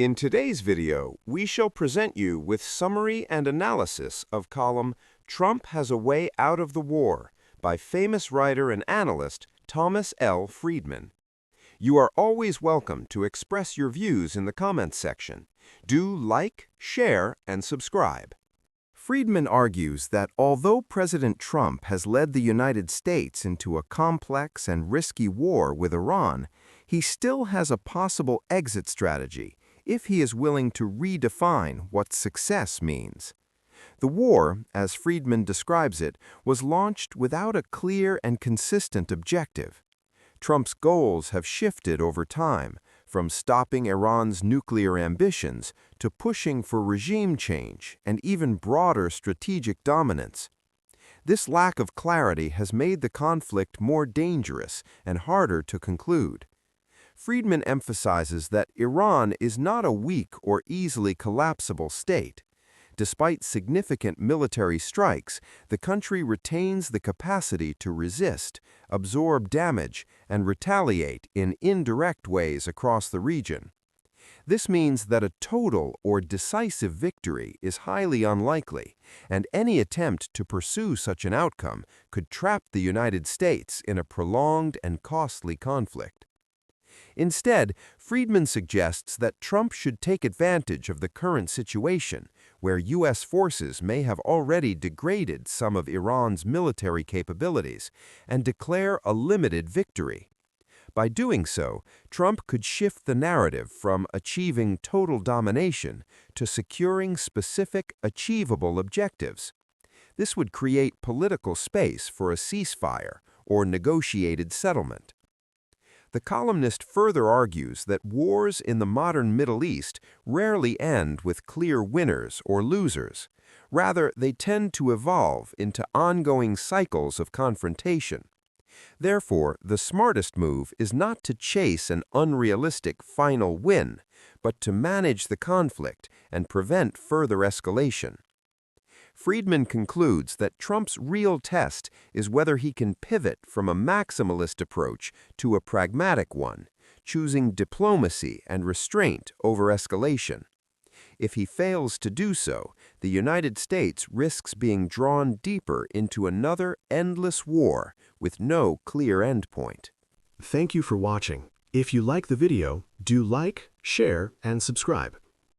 In today's video, we shall present you with summary and analysis of column Trump Has a Way Out of the War by famous writer and analyst Thomas L. Friedman. You are always welcome to express your views in the comments section. Do like, share, and subscribe. Friedman argues that although President Trump has led the United States into a complex and risky war with Iran, he still has a possible exit strategy if he is willing to redefine what success means. The war, as Friedman describes it, was launched without a clear and consistent objective. Trump's goals have shifted over time, from stopping Iran's nuclear ambitions to pushing for regime change and even broader strategic dominance. This lack of clarity has made the conflict more dangerous and harder to conclude. Friedman emphasizes that Iran is not a weak or easily collapsible state. Despite significant military strikes, the country retains the capacity to resist, absorb damage, and retaliate in indirect ways across the region. This means that a total or decisive victory is highly unlikely, and any attempt to pursue such an outcome could trap the United States in a prolonged and costly conflict. Instead, Friedman suggests that Trump should take advantage of the current situation, where U.S. forces may have already degraded some of Iran's military capabilities, and declare a limited victory. By doing so, Trump could shift the narrative from achieving total domination to securing specific, achievable objectives. This would create political space for a ceasefire or negotiated settlement. The columnist further argues that wars in the modern Middle East rarely end with clear winners or losers. Rather, they tend to evolve into ongoing cycles of confrontation. Therefore, the smartest move is not to chase an unrealistic final win, but to manage the conflict and prevent further escalation. Friedman concludes that Trump's real test is whether he can pivot from a maximalist approach to a pragmatic one, choosing diplomacy and restraint over escalation. If he fails to do so, the United States risks being drawn deeper into another endless war with no clear endpoint. Thank you for watching. If you like the video, do like, share, and subscribe.